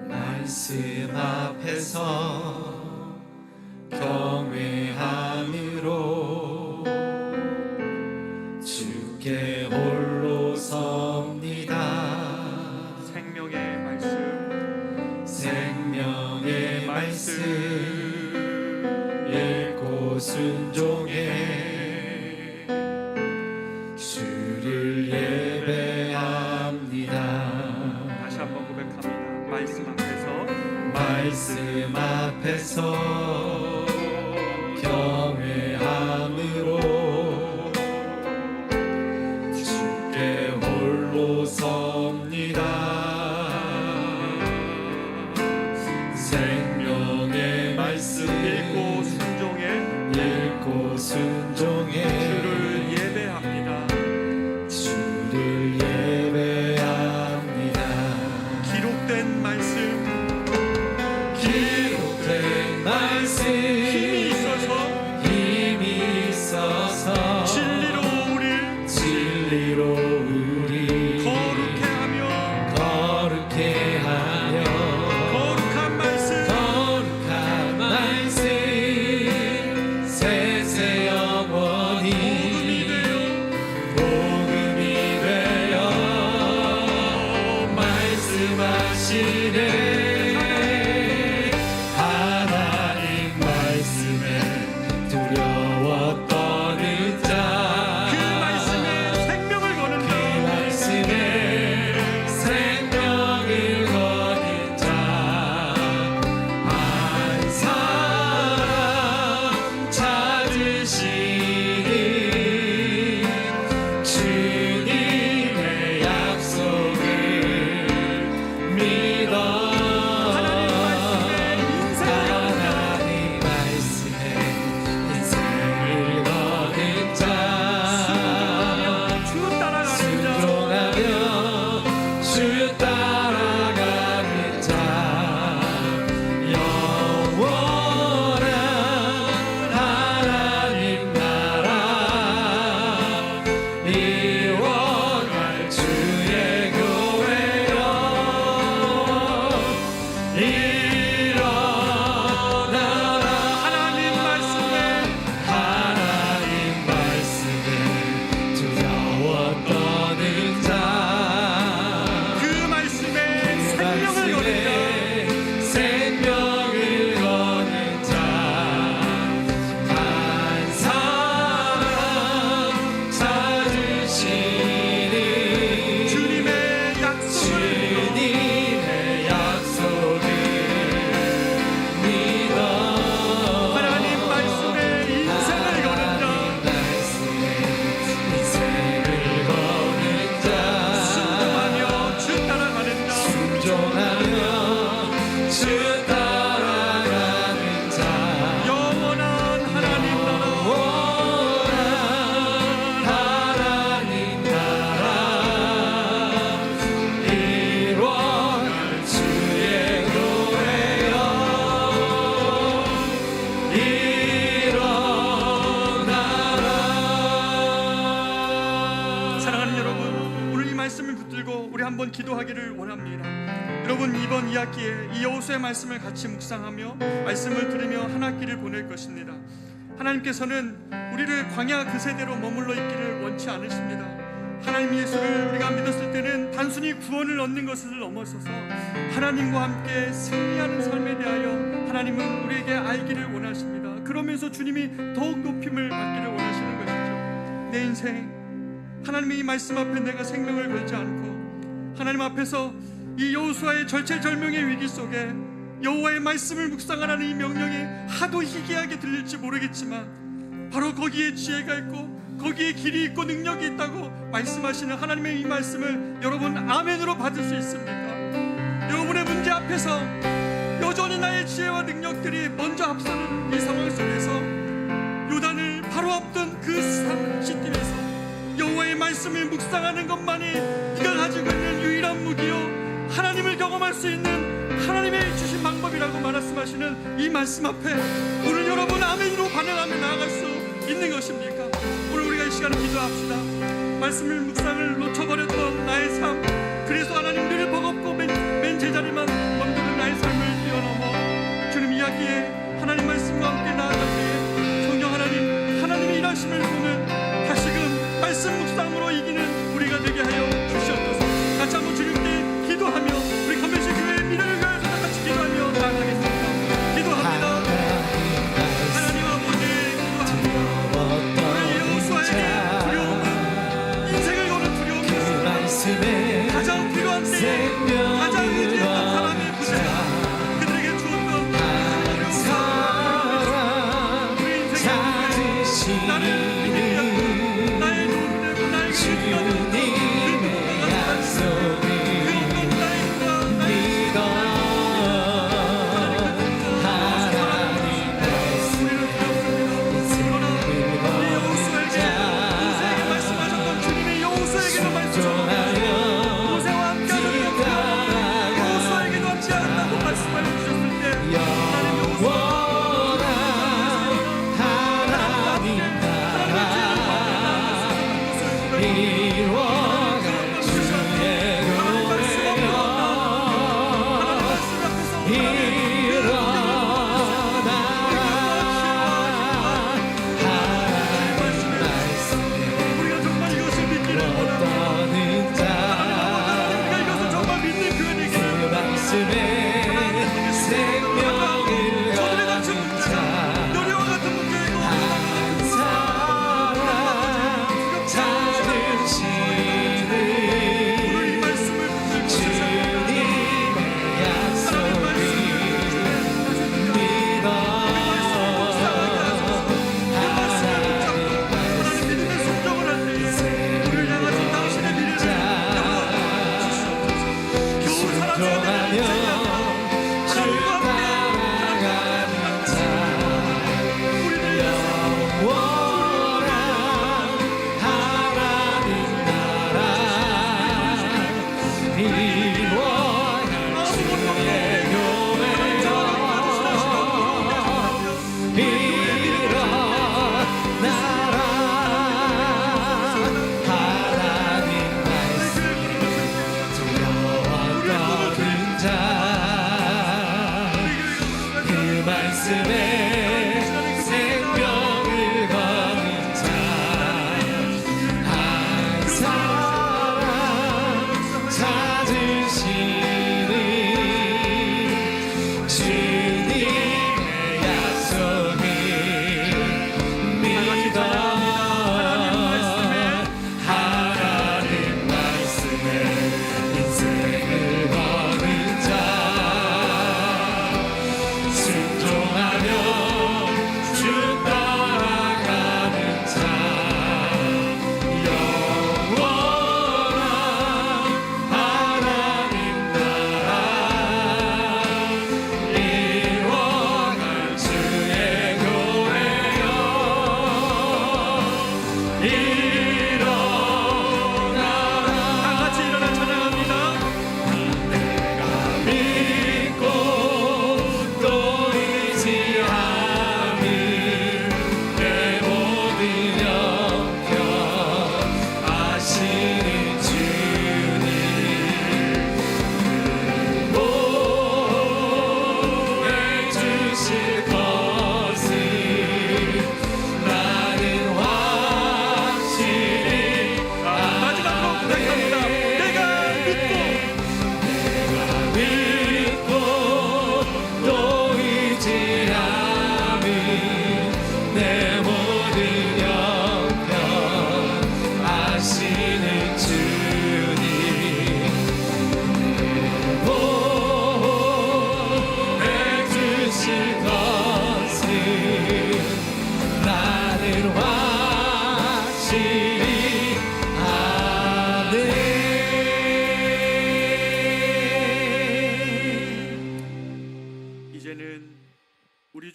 말씀 앞에서 경외함으로 주께 홀로 섭니다. 생명의 말씀, 생명의 말씀 읽고 순종해 주를 예배합니다. 다시 한번 고백합니다. 말씀 앞에서 경외함으로 주께 홀로 섭니다. 생명의 말씀 읽고 순종해 주를 예배합니다. 주를 예배합니다. 기록된 말씀, 말씀 한번 기도하기를 원합니다. 여러분, 이번 2학기에 이 여호수아의 말씀을 같이 묵상하며 말씀을 들으며 한 학기를 보낼 것입니다. 하나님께서는 우리를 광야 그 세대로 머물러 있기를 원치 않으십니다. 하나님 예수를 우리가 믿었을 때는 단순히 구원을 얻는 것을 넘어서서 하나님과 함께 승리하는 삶에 대하여 하나님은 우리에게 알기를 원하십니다. 그러면서 주님이 더욱 높임을 받기를 원하시는 것이죠. 내 인생, 하나님의 이 말씀 앞에 내가 생명을 걸지 않고 하나님 앞에서 이 여호수아의 절체절명의 위기 속에 여호와의 말씀을 묵상하라는 이 명령이 하도 희귀하게 들릴지 모르겠지만 바로 거기에 지혜가 있고 거기에 길이 있고 능력이 있다고 말씀하시는 하나님의 이 말씀을 여러분 아멘으로 받을 수 있습니까? 여러분의 문제 앞에서 여전히 나의 지혜와 능력들이 먼저 앞서는 이 상황 속에서 요단을 바로 앞둔 그 시점에서 여호와의 말씀을 묵상하는 것만이 네가 가지고 있는 유일한 무기요 하나님을 경험할 수 있는 하나님의 주신 방법이라고 말씀하시는 이 말씀 앞에 오늘 여러분 아멘으로 반응하며 나아갈 수 있는 것입니까? 오늘 우리가 이 시간에 기도합시다. 말씀을 묵상을 놓쳐버렸던 나의 삶, 그래서 하나님 늘 버겁고 맨 제자리만 멈추는 나의 삶을 뛰어넘어 주님 이야기에 하나님 말씀과 함께 나아갈 때에 성령 하나님의 일하심을 보는 다시금 말씀 묵상으로 이기는 우리가 되게 하여 주시옵소서. 같이 한번 주님께 기도하며 우리 건면식 교회의 미래를 위하여서 다 같이 기도하며 나아가겠습니다. 기도합니다. 하나님 아버지 기도합니다. 우리 여호수아에게 두려움은 인생을 거는 두려움이 가장 필요한 때에 가장 의지했던 사람의 부재가 그들에게 주었던 어려운 사람 우리 인생의 나를 믿는 나의 도움이 되고 나에게 주는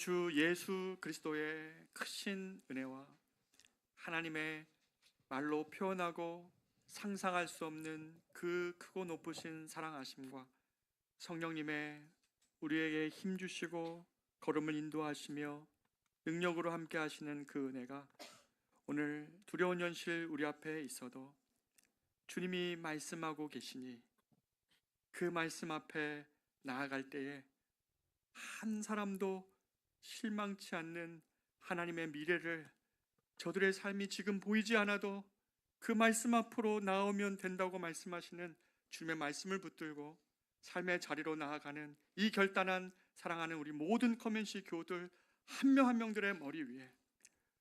주 예수 그리스도의 크신 은혜와 하나님의 말로 표현하고 상상할 수 없는 그 크고 높으신 사랑하심과 성령님의 우리에게 힘 주시고 걸음을 인도하시며 능력으로 함께 하시는 그 은혜가 오늘 두려운 현실 우리 앞에 있어도 주님이 말씀하고 계시니 그 말씀 앞에 나아갈 때에 한 사람도 실망치 않는 하나님의 미래를 저들의 삶이 지금 보이지 않아도 그 말씀 앞으로 나오면 된다고 말씀하시는 주님의 말씀을 붙들고 삶의 자리로 나아가는 이 결단한 사랑하는 우리 모든 커뮤니티 교우들 한 명 한 명들의 머리 위에,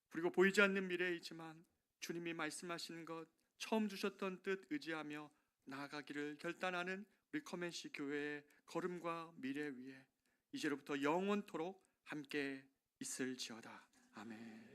그리고 보이지 않는 미래이지만 주님이 말씀하시는 것, 처음 주셨던 뜻 의지하며 나아가기를 결단하는 우리 커뮤니티 교회의 걸음과 미래 위에 이제로부터 영원토록 함께 있을지어다. 아멘.